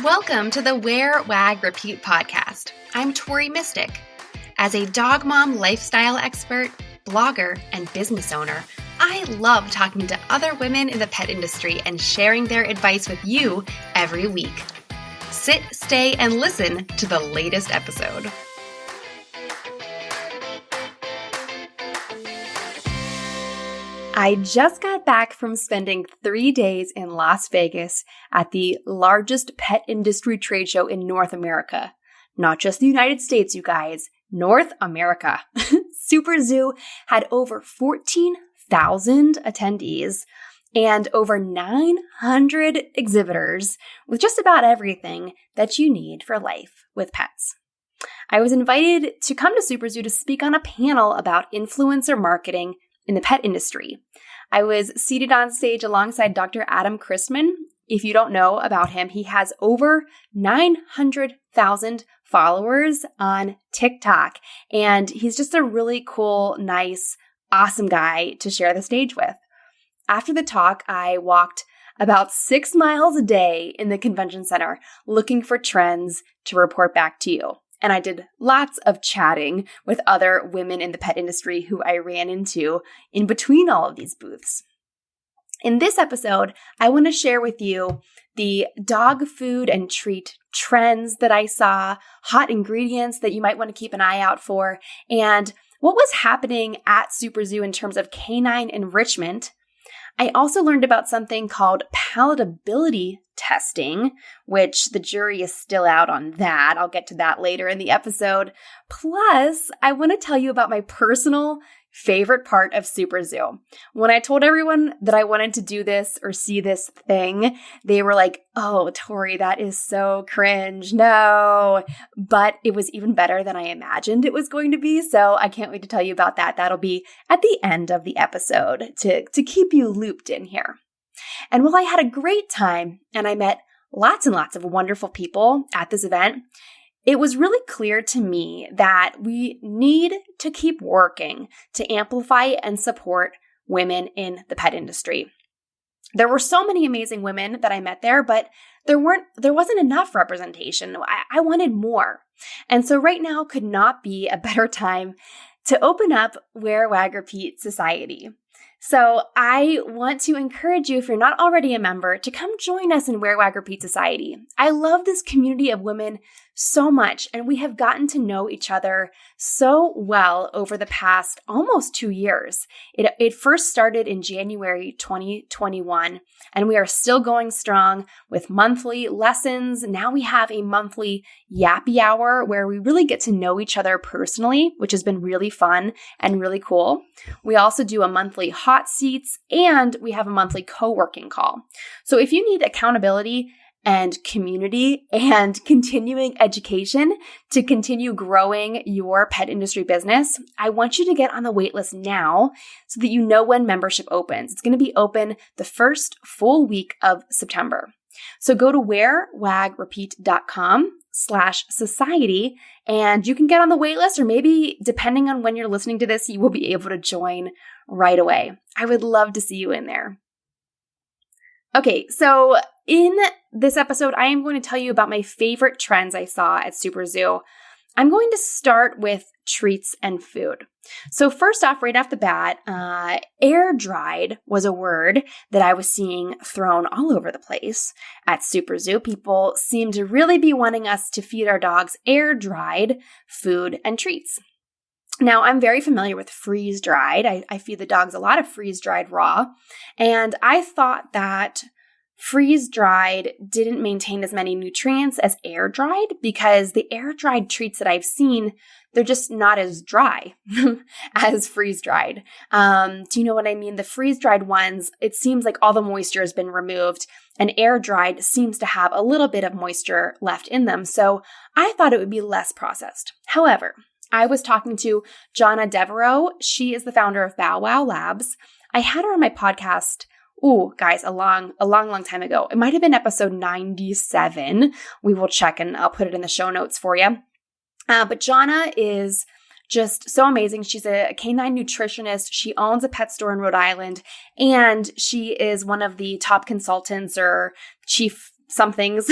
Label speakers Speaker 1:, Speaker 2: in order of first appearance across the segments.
Speaker 1: Welcome to the Wear, Wag, Repeat podcast. I'm Tori Mystic. As a dog mom lifestyle expert, blogger, and business owner, I love talking to other women in the pet industry and sharing their advice with you every week. Sit, stay, and listen to the latest episode. I just got back from spending 3 days in Las Vegas at the largest pet industry trade show in North America. Not just the United States, you guys, North America. SuperZoo had over 14,000 attendees and over 900 exhibitors with just about everything that you need for life with pets. I was invited to come to SuperZoo to speak on a panel about influencer marketing in the pet industry. I was seated on stage alongside Dr. Adam Chrisman. If you don't know about him, he has over 900,000 followers on TikTok, and he's just a really cool, nice, awesome guy to share the stage with. After the talk, I walked about 6 miles a day in the convention center looking for trends to report back to you. And I did lots of chatting with other women in the pet industry who I ran into in between all of these booths. In this episode, I want to share with you the dog food and treat trends that I saw, hot ingredients that you might want to keep an eye out for, and what was happening at SuperZoo in terms of canine enrichment. I also learned about something called palatability testing, which the jury is still out on that. I'll get to that later in the episode. Plus, I want to tell you about my personal favorite part of SuperZoo. When I told everyone that I wanted to do this or see this thing, they were like, "Oh, Tori, that is so cringe. No." But it was even better than I imagined it was going to be. So I can't wait to tell you about that. That'll be at the end of the episode to keep you looped in here. And while I had a great time and I met lots and lots of wonderful people at this event, it was really clear to me that we need to keep working to amplify and support women in the pet industry. There were so many amazing women that I met there, but there wasn't enough representation. I wanted more. And so right now could not be a better time to open up Wear, Wag, Repeat Society. So I want to encourage you, if you're not already a member, to come join us in Wear, Wag, Repeat Society. I love this community of women so much, and we have gotten to know each other so well over the past almost 2 years. It first started in January 2021, and we are still going strong with monthly lessons. Now we have a monthly yappy hour where we really get to know each other personally, which has been really fun and really cool. We also do a monthly hot seats, and we have a monthly co-working call. So if you need accountability and community and continuing education to continue growing your pet industry business, I want you to get on the waitlist now so that you know when membership opens. It's going to be open the first full week of September. So go to wearwagrepeat.com/society and you can get on the waitlist, or maybe depending on when you're listening to this, you will be able to join right away. I would love to see you in there. Okay, so in this episode, I am going to tell you about my favorite trends I saw at SuperZoo. I'm going to start with treats and food. So first off, right off the bat, air dried was a word that I was seeing thrown all over the place at SuperZoo. People seem to really be wanting us to feed our dogs air dried food and treats. Now, I'm very familiar with freeze-dried. I feed the dogs a lot of freeze-dried raw, and I thought that freeze-dried didn't maintain as many nutrients as air-dried because the air-dried treats that I've seen, they're just not as dry as freeze-dried. Do you know what I mean? The freeze-dried ones, it seems like all the moisture has been removed, and air-dried seems to have a little bit of moisture left in them, so I thought it would be less processed. However, I was talking to Jonna Devereaux. She is the founder of Bow Wow Labs. I had her on my podcast, guys, a long time ago. It might have been episode 97. We will check and I'll put it in the show notes for you. But Jonna is just so amazing. She's a canine nutritionist. She owns a pet store in Rhode Island, and she is one of the top consultants or chief somethings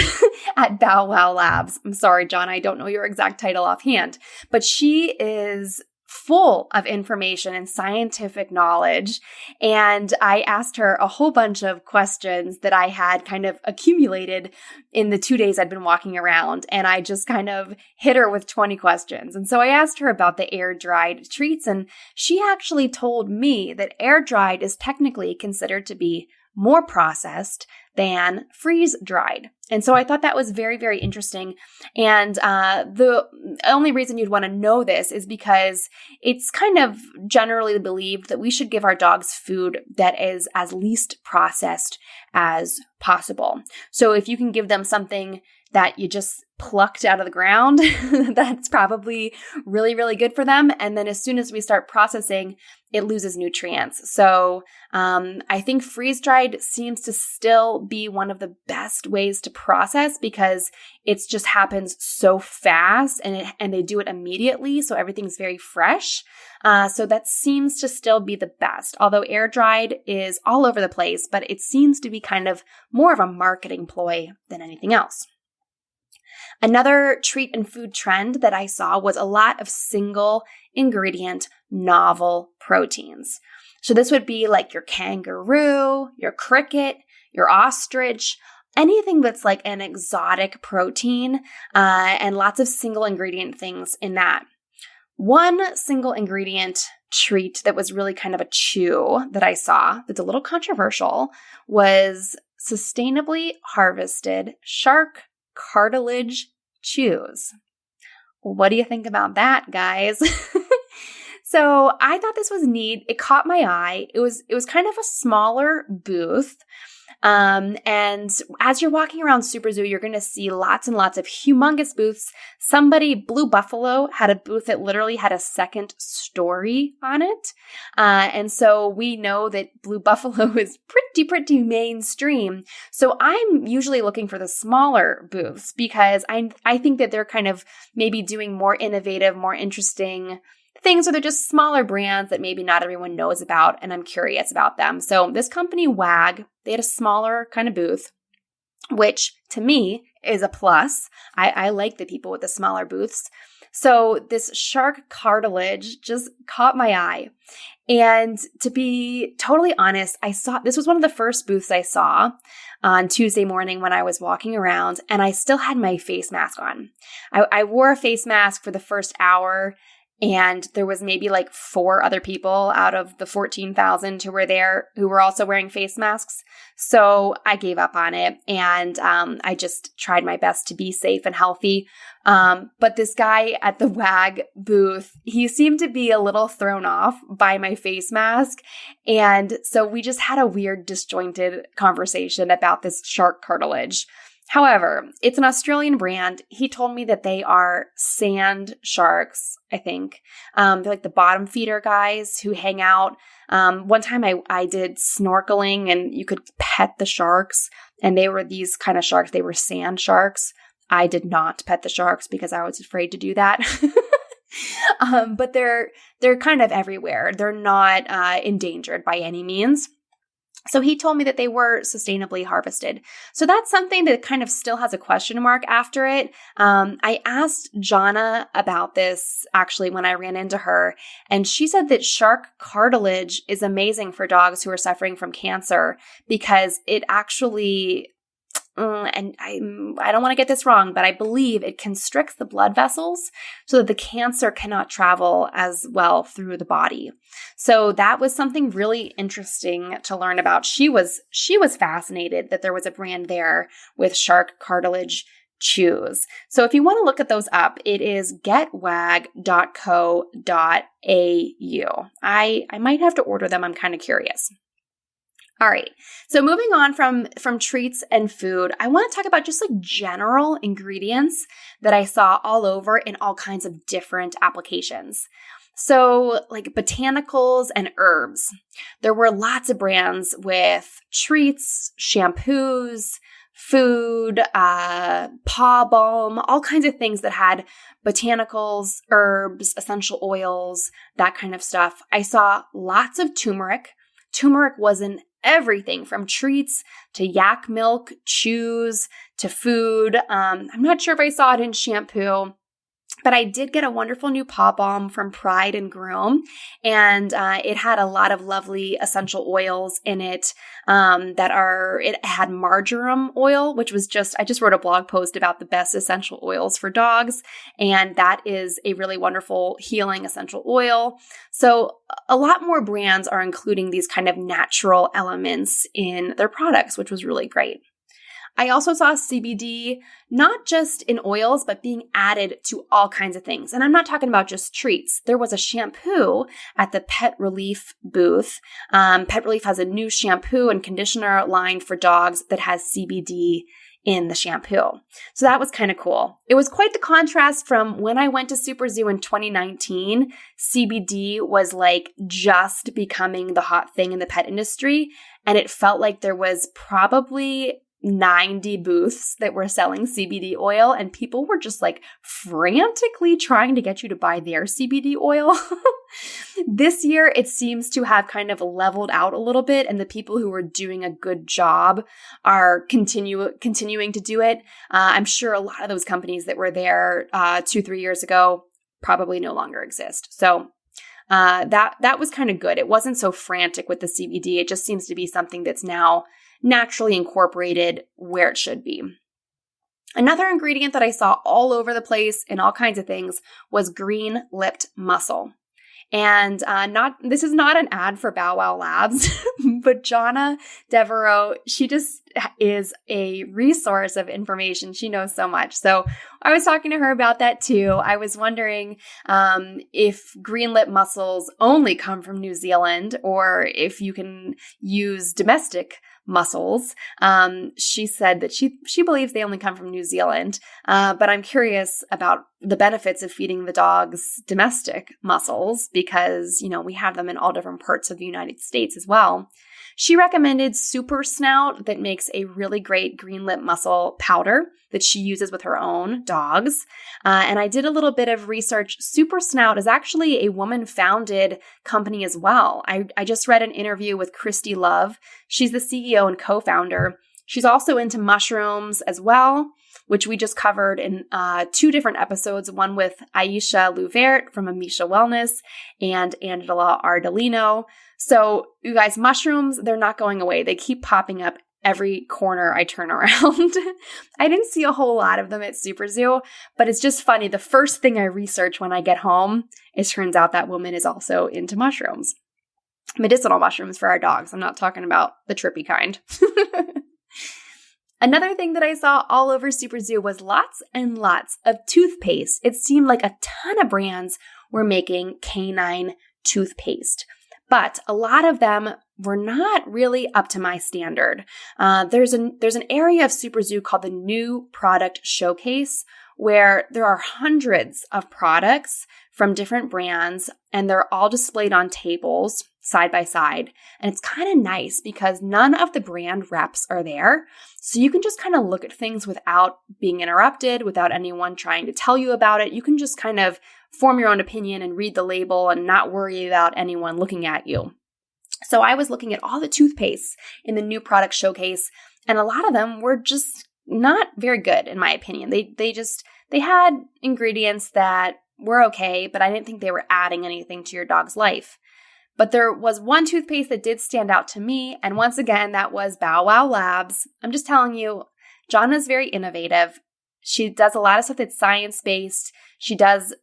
Speaker 1: at Bow Wow Labs. I'm sorry, John, I don't know your exact title offhand, but she is full of information and scientific knowledge. And I asked her a whole bunch of questions that I had kind of accumulated in the 2 days I'd been walking around. And I just kind of hit her with 20 questions. And so I asked her about the air-dried treats. And she actually told me that air-dried is technically considered to be more processed than freeze-dried. And so I thought that was very, very interesting. And the only reason you'd want to know this is because it's kind of generally believed that we should give our dogs food that is as least processed as possible. So if you can give them something that you just plucked out of the ground, that's probably really, really good for them. And then as soon as we start processing, it loses nutrients. So I think freeze-dried seems to still be one of the best ways to process because it just happens so fast and they do it immediately. So everything's very fresh. So that seems to still be the best. Although air-dried is all over the place, but it seems to be kind of more of a marketing ploy than anything else. Another treat and food trend that I saw was a lot of single ingredient novel proteins. So this would be like your kangaroo, your cricket, your ostrich, anything that's like an exotic protein, and lots of single ingredient things in that. One single ingredient treat that was really kind of a chew that I saw that's a little controversial was sustainably harvested shark cartilage chews. What do you think about that, guys? So I thought this was neat. It caught my eye. It was kind of a smaller booth. And as you're walking around SuperZoo, you're going to see lots and lots of humongous booths. Blue Buffalo, had a booth that literally had a second story on it. And so we know that Blue Buffalo is pretty mainstream. So I'm usually looking for the smaller booths because I think that they're kind of maybe doing more innovative, more interesting things, or they're just smaller brands that maybe not everyone knows about, and I'm curious about them. So this company, WAG, they had a smaller kind of booth, which to me is a plus. I like the people with the smaller booths. So this shark cartilage just caught my eye. And to be totally honest, this was one of the first booths I saw on Tuesday morning when I was walking around, and I still had my face mask on. I wore a face mask for the first hour, and there was maybe like 4 other people out of the 14,000 who were there who were also wearing face masks. So I gave up on it, and I just tried my best to be safe and healthy. But this guy at the WAG booth, he seemed to be a little thrown off by my face mask. And so we just had a weird, disjointed conversation about this shark cartilage. However, it's an Australian brand. He told me that they are sand sharks, I think. They're like the bottom feeder guys who hang out. One time I did snorkeling and you could pet the sharks, and they were these kind of sharks. They were sand sharks. I did not pet the sharks because I was afraid to do that. But they're kind of everywhere. They're not endangered by any means. So he told me that they were sustainably harvested. So that's something that kind of still has a question mark after it. I asked Jonna about this actually when I ran into her, and she said that shark cartilage is amazing for dogs who are suffering from cancer because it actually, and I don't want to get this wrong, but I believe it constricts the blood vessels so that the cancer cannot travel as well through the body. So that was something really interesting to learn about. She was fascinated that there was a brand there with shark cartilage chews. So if you want to look at those up, it is getwag.co.au. I might have to order them. I'm kind of curious. All right. So moving on from treats and food, I want to talk about just like general ingredients that I saw all over in all kinds of different applications. So like botanicals and herbs. There were lots of brands with treats, shampoos, food, paw balm, all kinds of things that had botanicals, herbs, essential oils, that kind of stuff. I saw lots of turmeric. Turmeric was an everything from treats to yak milk, chews to food. I'm not sure if I saw it in shampoo, but I did get a wonderful new paw balm from Pride and Groom, and it had a lot of lovely essential oils in it it had marjoram oil, which was I just wrote a blog post about the best essential oils for dogs, and that is a really wonderful healing essential oil. So a lot more brands are including these kind of natural elements in their products, which was really great. I also saw CBD, not just in oils, but being added to all kinds of things. And I'm not talking about just treats. There was a shampoo at the Pet Relief booth. Pet Relief has a new shampoo and conditioner line for dogs that has CBD in the shampoo. So that was kind of cool. It was quite the contrast from when I went to SuperZoo in 2019. CBD was like just becoming the hot thing in the pet industry. And it felt like there was probably 90 booths that were selling CBD oil, and people were just like frantically trying to get you to buy their CBD oil. This year, it seems to have kind of leveled out a little bit, and the people who are doing a good job are continuing to do it. I'm sure a lot of those companies that were there 2-3 years ago probably no longer exist. So that was kind of good. It wasn't so frantic with the CBD. It just seems to be something that's now naturally incorporated where it should be. Another ingredient that I saw all over the place in all kinds of things was green-lipped mussel. And this is not an ad for Bow Wow Labs, but Jonna Devereaux, she just is a resource of information. She knows so much. So I was talking to her about that too. I was wondering if green-lipped mussels only come from New Zealand or if you can use domestic mussels. She said that she believes they only come from New Zealand, but I'm curious about the benefits of feeding the dogs domestic mussels because, we have them in all different parts of the United States as well. She recommended Super Snout that makes a really great green-lipped mussel powder that she uses with her own dogs. And I did a little bit of research. Super Snout is actually a woman-founded company as well. I just read an interview with Christy Love. She's the CEO and co-founder. She's also into mushrooms as well, which we just covered in 2 different episodes, one with Aisha Louvert from Amisha Wellness and Angela Ardolino. So you guys, mushrooms, they're not going away. They keep popping up every corner I turn around. I didn't see a whole lot of them at SuperZoo, but it's just funny. The first thing I research when I get home, it turns out that woman is also into mushrooms. Medicinal mushrooms for our dogs. I'm not talking about the trippy kind. Another thing that I saw all over SuperZoo was lots and lots of toothpaste. It seemed like a ton of brands were making canine toothpaste, but a lot of them were not really up to my standard. There's an area of SuperZoo called the New Product Showcase, where there are hundreds of products from different brands, and they're all displayed on tables side by side. And it's kind of nice because none of the brand reps are there. So you can just kind of look at things without being interrupted, without anyone trying to tell you about it. You can just kind of form your own opinion and read the label and not worry about anyone looking at you. So I was looking at all the toothpaste in the New Product Showcase, and a lot of them were just not very good, in my opinion. They had ingredients that were okay, but I didn't think they were adding anything to your dog's life. But there was one toothpaste that did stand out to me, and once again, that was Bow Wow Labs. I'm just telling you, Jonna's very innovative. She does a lot of stuff that's science-based. She does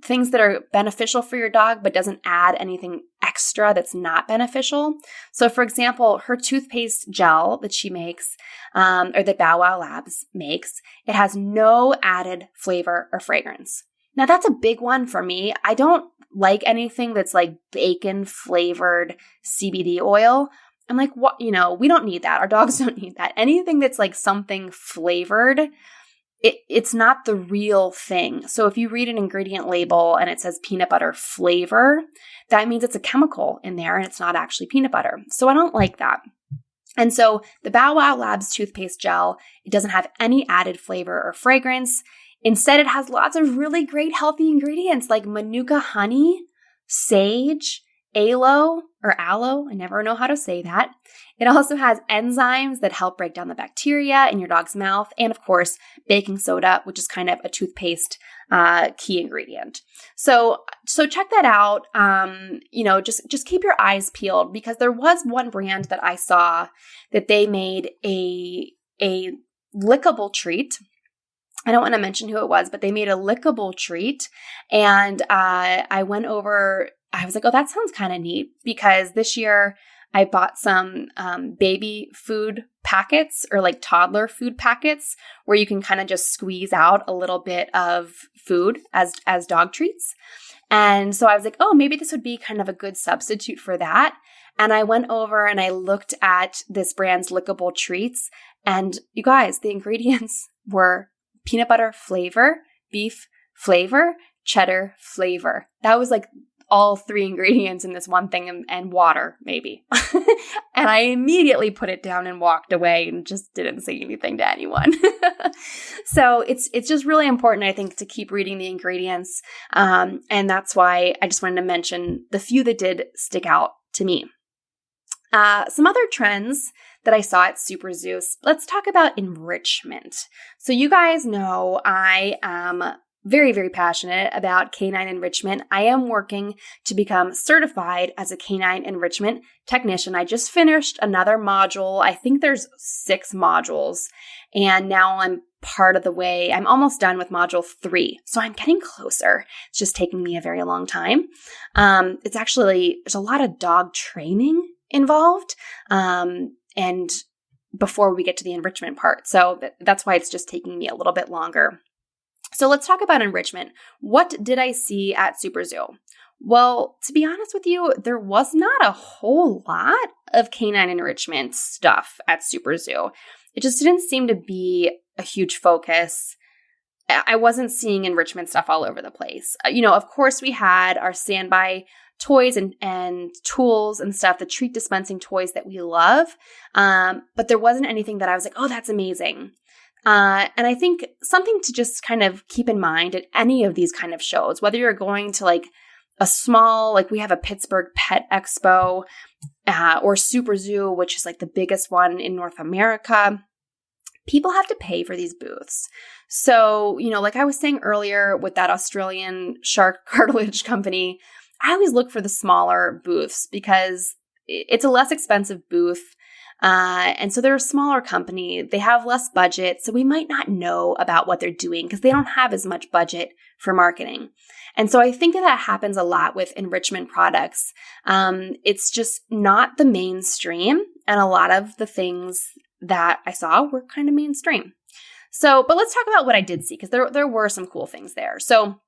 Speaker 1: things that are beneficial for your dog, but doesn't add anything extra that's not beneficial. So for example, her toothpaste gel that she makes, or that Bow Wow Labs makes, it has no added flavor or fragrance. Now that's a big one for me. I don't like anything that's like bacon flavored CBD oil. I'm like, what? We don't need that. Our dogs don't need that. Anything that's like something flavored, it's not the real thing. So if you read an ingredient label and it says peanut butter flavor, that means it's a chemical in there and it's not actually peanut butter. So I don't like that. And so the Bow Wow Labs toothpaste gel, it doesn't have any added flavor or fragrance. Instead, it has lots of really great healthy ingredients like manuka honey, sage, aloe or aloe. I never know how to say that. It also has enzymes that help break down the bacteria in your dog's mouth. And of course, baking soda, which is kind of a toothpaste key ingredient. So check that out. Just keep your eyes peeled, because there was one brand that I saw that they made a lickable treat. I don't want to mention who it was, but they made a lickable treat. And I went over, I was like, oh, that sounds kind of neat, because this year I bought some baby food packets, or like toddler food packets, where you can kind of just squeeze out a little bit of food as dog treats. And so I was like, oh, maybe this would be kind of a good substitute for that. And I went over and I looked at this brand's lickable treats. And you guys, the ingredients were peanut butter flavor, beef flavor, cheddar flavor. That was like all 3 ingredients in this one thing, and water, maybe. And I immediately put it down and walked away and just didn't say anything to anyone. So it's just really important, I think, to keep reading the ingredients. And that's why I just wanted to mention the few that did stick out to me. Some other trends that I saw at SuperZoo. Let's talk about enrichment. So you guys know I am very, very passionate about canine enrichment. I am working to become certified as a canine enrichment technician. I just finished another module. I think there's 6 modules, and now I'm part of the way. I'm almost done with module 3. So I'm getting closer. It's just taking me a very long time. There's a lot of dog training involved. And before we get to the enrichment part. So that's why it's just taking me a little bit longer. So let's talk about enrichment. What did I see at SuperZoo? Well, to be honest with you, there was not a whole lot of canine enrichment stuff at SuperZoo. It just didn't seem to be a huge focus. I wasn't seeing enrichment stuff all over the place. Of course, we had our standby toys and tools and stuff, the treat dispensing toys that we love. But there wasn't anything that I was like, oh, that's amazing. And I think something to just kind of keep in mind at any of these kind of shows, whether you're going to like a small, like we have a Pittsburgh Pet Expo, or SuperZoo, which is like the biggest one in North America, people have to pay for these booths. So, like I was saying earlier with that Australian shark cartilage company, I always look for the smaller booths because it's a less expensive booth. And so they're a smaller company. They have less budget. So we might not know about what they're doing because they don't have as much budget for marketing. And so I think that happens a lot with enrichment products. It's just not the mainstream. And a lot of the things that I saw were kind of mainstream. But let's talk about what I did see, because there were some cool things there. So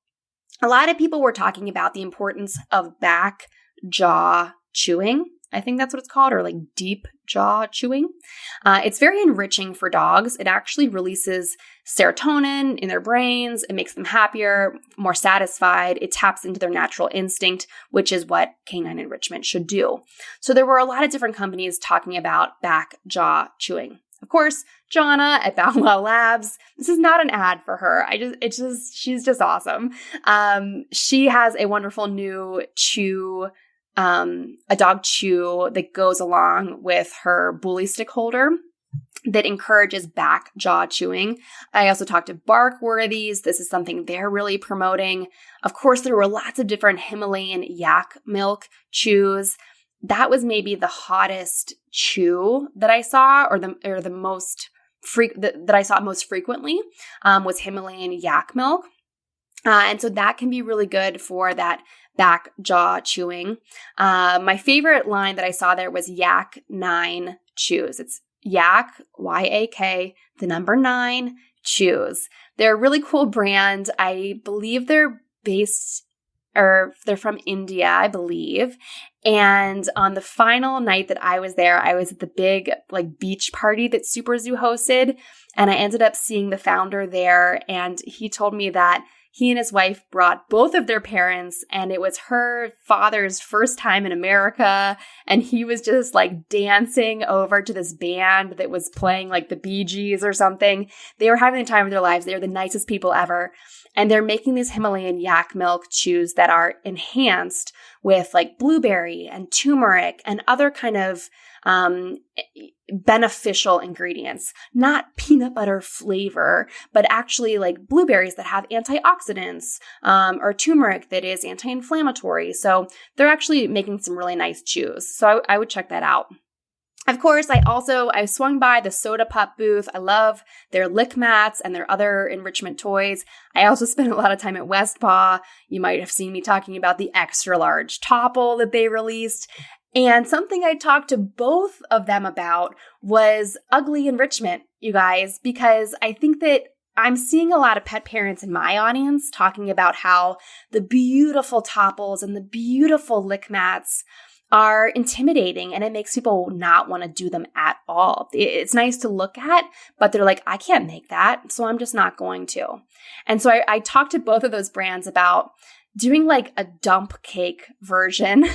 Speaker 1: a lot of people were talking about the importance of back jaw chewing. I think that's what it's called, or like deep jaw chewing. It's very enriching for dogs. It actually releases serotonin in their brains. It makes them happier, more satisfied. It taps into their natural instinct, which is what canine enrichment should do. So there were a lot of different companies talking about back jaw chewing. Of course, Jonna at Bow Wow Labs. This is not an ad for her. She's just awesome. She has a wonderful new chew, a dog chew that goes along with her bully stick holder that encourages back jaw chewing. I also talked to Barkworthies. This is something they're really promoting. Of course, there were lots of different Himalayan yak milk chews. That was maybe the hottest chew that I saw, or the most that I saw most frequently, was Himalayan yak milk. And so that can be really good for that back jaw chewing. My favorite line that I saw there was Yak 9 Chews. It's Yak, Y-A-K, the number 9 Chews. They're a really cool brand. I believe they're from India, I believe. And on the final night that I was there, I was at the big beach party that SuperZoo hosted. And I ended up seeing the founder there. And he told me that he and his wife brought both of their parents, and it was her father's first time in America. And he was just dancing over to this band that was playing the Bee Gees or something. They were having the time of their lives. They were the nicest people ever. And they're making these Himalayan yak milk chews that are enhanced with like blueberry and turmeric and other kind of beneficial ingredients, not peanut butter flavor, but actually like blueberries that have antioxidants, or turmeric that is anti-inflammatory. So they're actually making some really nice chews. So I would check that out. Of course, I swung by the Soda Pop booth. I love their lick mats and their other enrichment toys. I also spent a lot of time at West Paw. You might have seen me talking about the extra large topple that they released. And something I talked to both of them about was ugly enrichment, you guys, because I think that I'm seeing a lot of pet parents in my audience talking about how the beautiful topples and the beautiful lick mats are intimidating, and it makes people not want to do them at all. It's nice to look at, but they're like, I can't make that, so I'm just not going to. And so I talked to both of those brands about doing like a dump cake version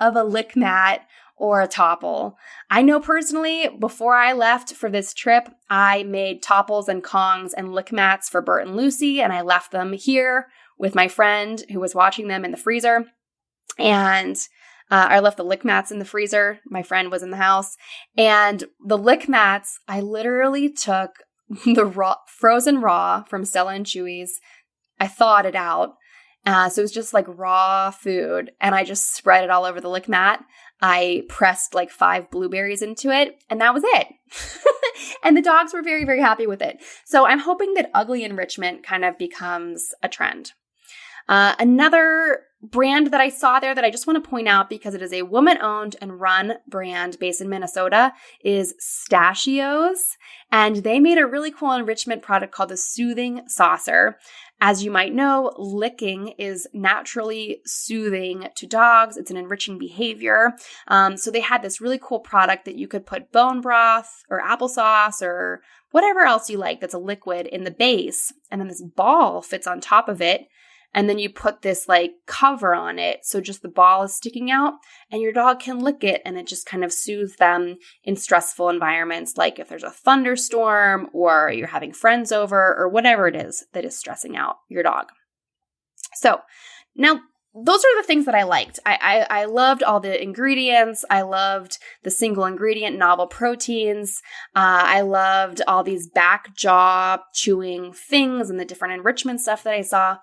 Speaker 1: of a lick mat or a topple. I know personally, before I left for this trip, I made topples and Kongs and lick mats for Bert and Lucy, and I left them here with my friend who was watching them in the freezer. And I left the lick mats in the freezer. My friend was in the house. And the lick mats, I literally took the frozen raw from Stella and Chewy's. I thawed it out. So it was just like raw food. And I just spread it all over the lick mat. I pressed like 5 blueberries into it. And that was it. And the dogs were very, very happy with it. So I'm hoping that ugly enrichment kind of becomes a trend. Another brand that I saw there that I just want to point out because it is a woman-owned and run brand based in Minnesota is Stachios. And they made a really cool enrichment product called the Soothing Saucer. As you might know, licking is naturally soothing to dogs. It's an enriching behavior. So they had this really cool product that you could put bone broth or applesauce or whatever else you like that's a liquid in the base. And then this ball fits on top of it. And then you put this like cover on it. So just the ball is sticking out and your dog can lick it and it just kind of soothes them in stressful environments. Like if there's a thunderstorm or you're having friends over or whatever it is that is stressing out your dog. So now those are the things that I liked. I loved all the ingredients. I loved the single ingredient novel proteins. I loved all these back jaw chewing things and the different enrichment stuff that I saw.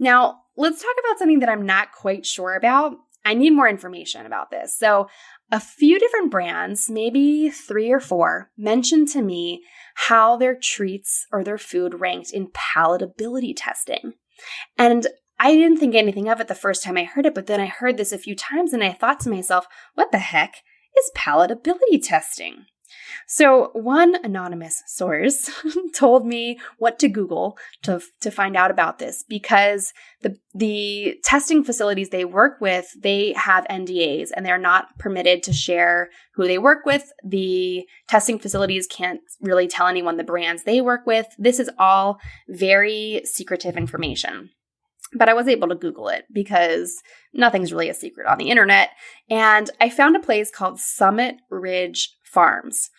Speaker 1: Now, let's talk about something that I'm not quite sure about. I need more information about this. So a few different brands, maybe 3 or 4, mentioned to me how their treats or their food ranked in palatability testing. And I didn't think anything of it the first time I heard it, but then I heard this a few times and I thought to myself, what the heck is palatability testing? So one anonymous source told me what to Google to find out about this because the testing facilities they work with, they have NDAs and they're not permitted to share who they work with. The testing facilities can't really tell anyone the brands they work with. This is all very secretive information. But I was able to Google it because nothing's really a secret on the internet. And I found a place called Summit Ridge Farms.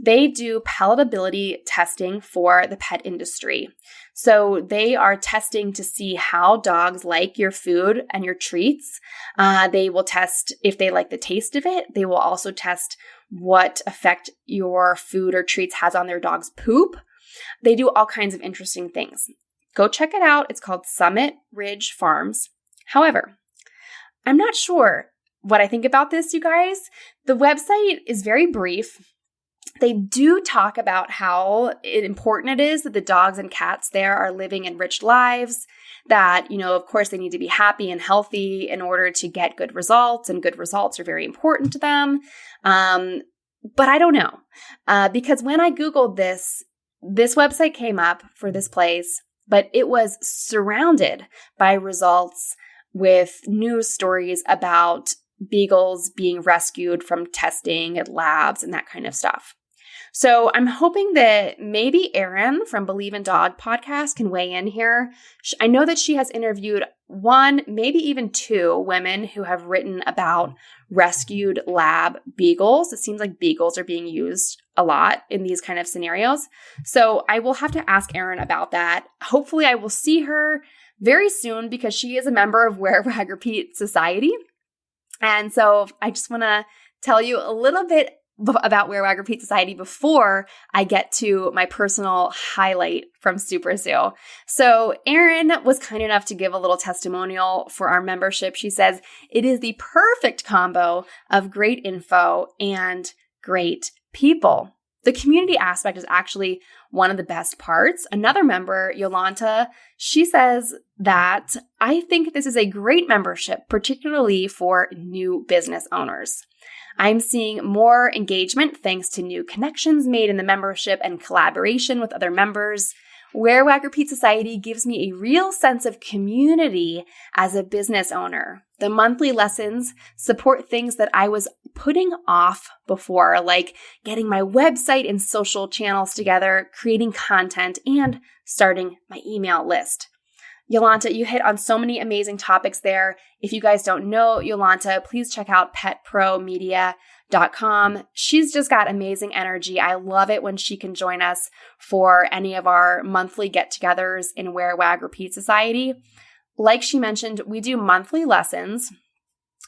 Speaker 1: They do palatability testing for the pet industry. So they are testing to see how dogs like your food and your treats. They will test if they like the taste of it. They will also test what effect your food or treats has on their dog's poop. They do all kinds of interesting things. Go check it out. It's called Summit Ridge Farms. However, I'm not sure what I think about this, you guys. The website is very brief. They do talk about how important it is that the dogs and cats there are living enriched lives, that, of course, they need to be happy and healthy in order to get good results, and good results are very important to them. But I don't know, because when I Googled this website came up for this place, but it was surrounded by results with news stories about beagles being rescued from testing at labs and that kind of stuff. So I'm hoping that maybe Erin from Believe in Dog podcast can weigh in here. I know that she has interviewed 1, maybe even 2 women who have written about rescued lab beagles. It seems like beagles are being used a lot in these kind of scenarios. So I will have to ask Erin about that. Hopefully I will see her very soon because she is a member of Wear, Wag, Repeat Society. And so I just want to tell you a little bit about Wear, Wag, Repeat Society before I get to my personal highlight from SuperZoo. So Erin was kind enough to give a little testimonial for our membership. She says, it is the perfect combo of great info and great people. The community aspect is actually one of the best parts. Another member, Yolanta, she says that I think this is a great membership, particularly for new business owners. I'm seeing more engagement thanks to new connections made in the membership and collaboration with other members. Wear, Wag, Repeat Society gives me a real sense of community as a business owner. The monthly lessons support things that I was putting off before, like getting my website and social channels together, creating content, and starting my email list. Yolanta, you hit on so many amazing topics there. If you guys don't know Yolanta, please check out petpromedia.com. She's just got amazing energy. I love it when she can join us for any of our monthly get-togethers in Wear, Wag, Repeat Society. Like she mentioned, we do monthly lessons.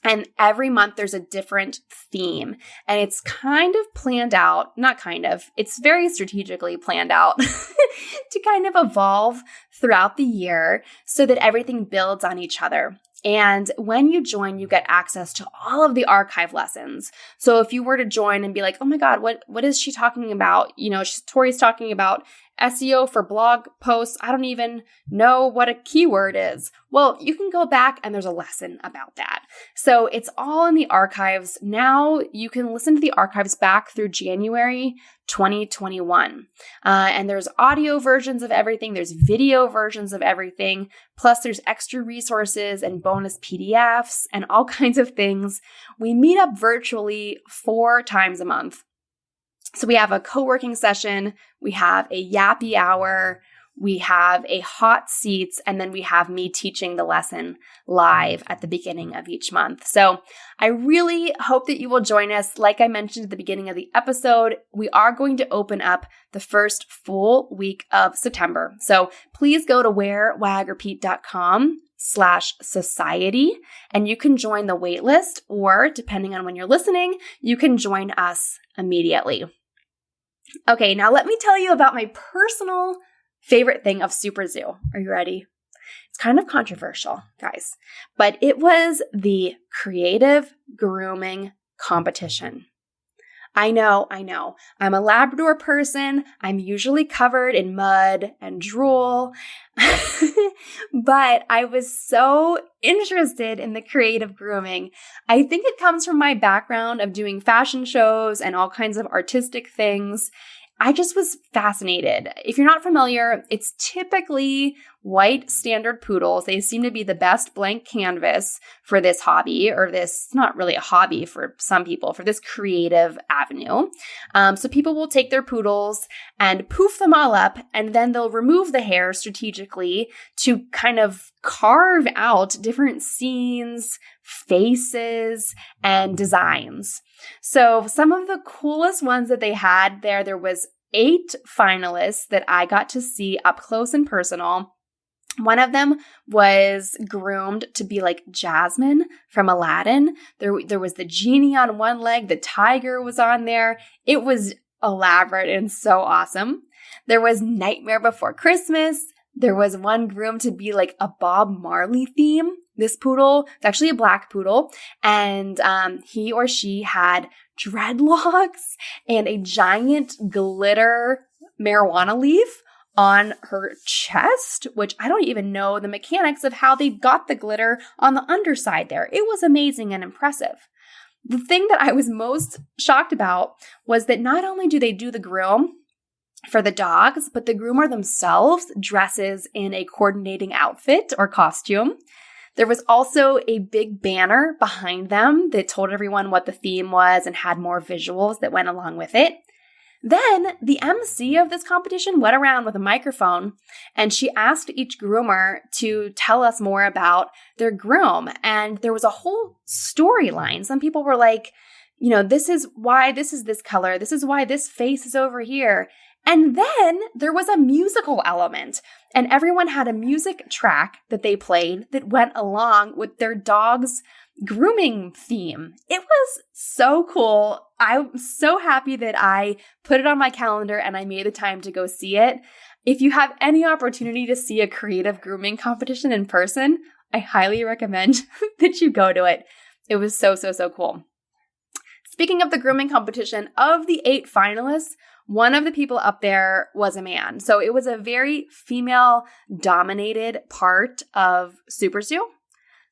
Speaker 1: And every month there's a different theme. And it's kind of planned out, not kind of, it's very strategically planned out to kind of evolve throughout the year so that everything builds on each other. And when you join, you get access to all of the archive lessons. So if you were to join and be like, oh my God, what is she talking about? You know, Tori's talking about SEO for blog posts. I don't even know what a keyword is. Well, you can go back and there's a lesson about that. So it's all in the archives. Now you can listen to the archives back through January 2021. And there's audio versions of everything. There's video versions of everything. Plus there's extra resources and bonus PDFs and all kinds of things. We meet up virtually 4 times a month. So we have a co-working session, we have a yappy hour, we have a hot seats, and then we have me teaching the lesson live at the beginning of each month. So I really hope that you will join us. Like I mentioned at the beginning of the episode, we are going to open up the first full week of September. So please go to wearwagrepeat.com/society and you can join the waitlist, or depending on when you're listening, you can join us immediately. Okay, now let me tell you about my personal favorite thing of SuperZoo. Are you ready? It's kind of controversial, guys, but it was the creative grooming competition. I know. I'm a Labrador person. I'm usually covered in mud and drool, but I was so interested in the creative grooming. I think it comes from my background of doing fashion shows and all kinds of artistic things. I just was fascinated. If you're not familiar, it's typically white standard poodles. They seem to be the best blank canvas for this hobby, or this, not really a hobby for some people, for this creative avenue. So people will take their poodles and poof them all up, and then they'll remove the hair strategically to kind of carve out different scenes, faces, and designs. So some of the coolest ones that they had there was 8 finalists that I got to see up close and personal. One of them was groomed to be like Jasmine from Aladdin. There was the genie on one leg. The tiger was on there. It was elaborate and so awesome. There was Nightmare Before Christmas. There was one groomed to be like a Bob Marley theme. This poodle, it's actually a black poodle, and he or she had dreadlocks and a giant glitter marijuana leaf on her chest, which I don't even know the mechanics of how they got the glitter on the underside there. It was amazing and impressive. The thing that I was most shocked about was that not only do they do the groom for the dogs, but the groomer themselves dresses in a coordinating outfit or costume. There was also a big banner behind them that told everyone what the theme was and had more visuals that went along with it. Then the MC of this competition went around with a microphone and she asked each groomer to tell us more about their groom. And there was a whole storyline. Some people were like, you know, this is why this is this color. This is why this face is over here. And then there was a musical element, and everyone had a music track that they played that went along with their dog's grooming theme. It was so cool. I'm so happy that I put it on my calendar and I made the time to go see it. If you have any opportunity to see a creative grooming competition in person, I highly recommend that you go to it. It was so cool. Speaking of the grooming competition, of the 8 finalists, one of the people up there was a man. So it was a very female-dominated part of SuperZoo.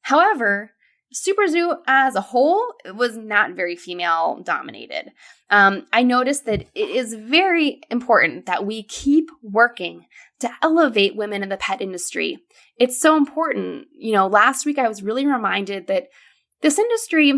Speaker 1: However, SuperZoo as a whole was not very female-dominated. I noticed that it is very important that we keep working to elevate women in the pet industry. It's so important. Last week I was really reminded that this industry,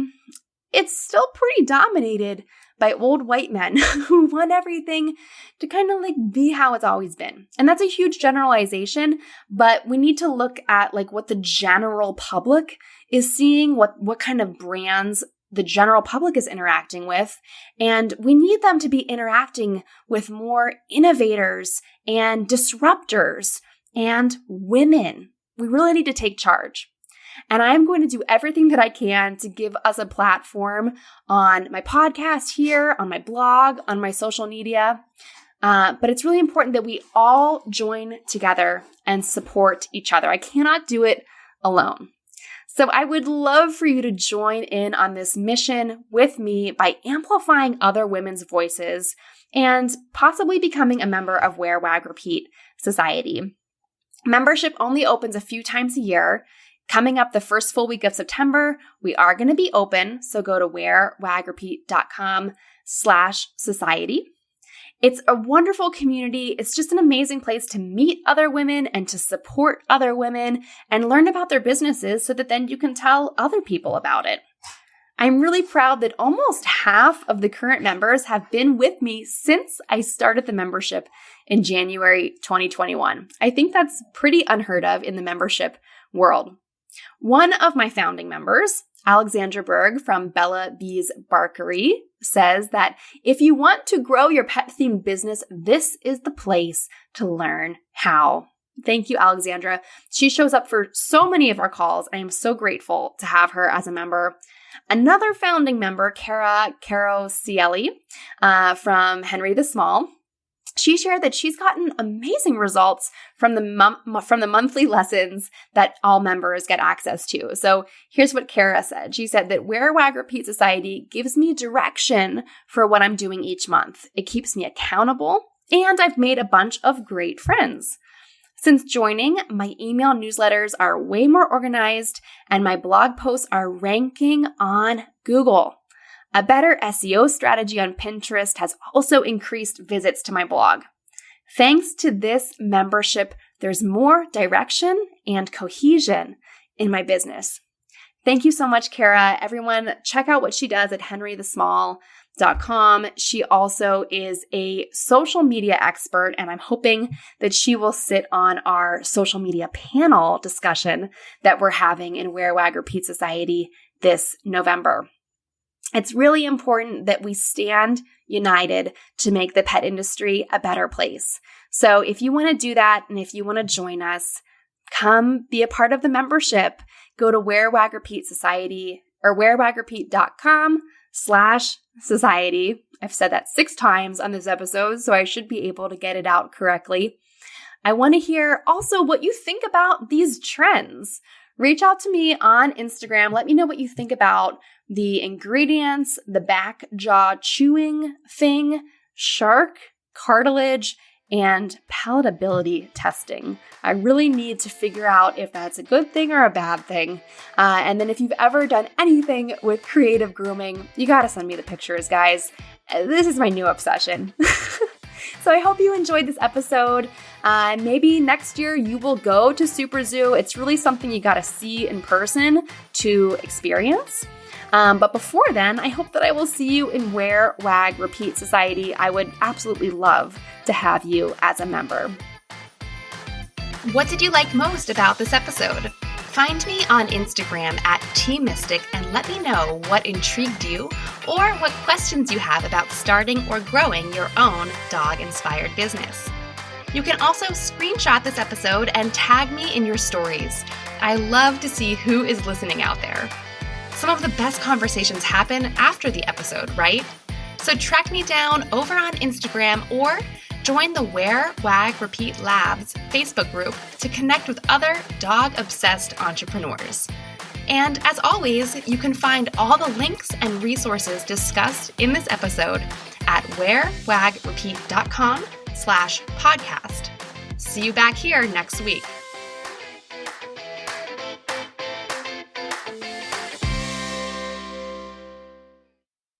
Speaker 1: it's still pretty dominated by old white men who want everything to kind of be how it's always been. And that's a huge generalization, but we need to look at what the general public is seeing, what kind of brands the general public is interacting with. And we need them to be interacting with more innovators and disruptors and women. We really need to take charge. And I'm going to do everything that I can to give us a platform on my podcast here, on my blog, on my social media. But it's really important that we all join together and support each other. I cannot do it alone. So I would love for you to join in on this mission with me by amplifying other women's voices and possibly becoming a member of Wear, Wag, Repeat Society. Membership only opens a few times a year. Coming up the first full week of September, we are going to be open, so go to wearwagrepeat.com/society. It's a wonderful community. It's just an amazing place to meet other women and to support other women and learn about their businesses so that then you can tell other people about it. I'm really proud that almost half of the current members have been with me since I started the membership in January 2021. I think that's pretty unheard of in the membership world. One of my founding members, Alexandra Berg from Bella Bee's Barkery, says that if you want to grow your pet-themed business, this is the place to learn how. Thank you, Alexandra. She shows up for so many of our calls. I am so grateful to have her as a member. Another founding member, Cara Cieli, from Henry the Small, she shared that she's gotten amazing results from the monthly lessons that all members get access to. So here's what Kara said. She said that Wear, Wag, Repeat Society gives me direction for what I'm doing each month. It keeps me accountable, and I've made a bunch of great friends. Since joining, my email newsletters are way more organized, and my blog posts are ranking on Google. A better SEO strategy on Pinterest has also increased visits to my blog. Thanks to this membership, there's more direction and cohesion in my business. Thank you so much, Kara. Everyone, check out what she does at henrythesmall.com. She also is a social media expert, and I'm hoping that she will sit on our social media panel discussion that we're having in Wear, Wag, Repeat Society this November. It's really important that we stand united to make the pet industry a better place. So if you want to do that and if you want to join us, come be a part of the membership. Go to Wear, Wag, Repeat Society or wearwagrepeat.com/society. I've said that 6 times on this episode, so I should be able to get it out correctly. I want to hear also what you think about these trends. Reach out to me on Instagram. Let me know what you think about the ingredients, the back jaw chewing thing, shark, cartilage, and palatability testing. I really need to figure out if that's a good thing or a bad thing. And then if you've ever done anything with creative grooming, you gotta send me the pictures, guys. This is my new obsession. So I hope you enjoyed this episode. Maybe next year you will go to SuperZoo. It's really something you gotta see in person to experience. But before then, I hope that I will see you in Wear, Wag, Repeat Society. I would absolutely love to have you as a member. What did you like most about this episode? Find me on Instagram at TMystic and let me know what intrigued you or what questions you have about starting or growing your own dog-inspired business. You can also screenshot this episode and tag me in your stories. I love to see who is listening out there. Some of the best conversations happen after the episode, right? So track me down over on Instagram or join the Wear, Wag, Repeat Labs Facebook group to connect with other dog-obsessed entrepreneurs. And as always, you can find all the links and resources discussed in this episode at wearwagrepeat.com/podcast. See you back here next week.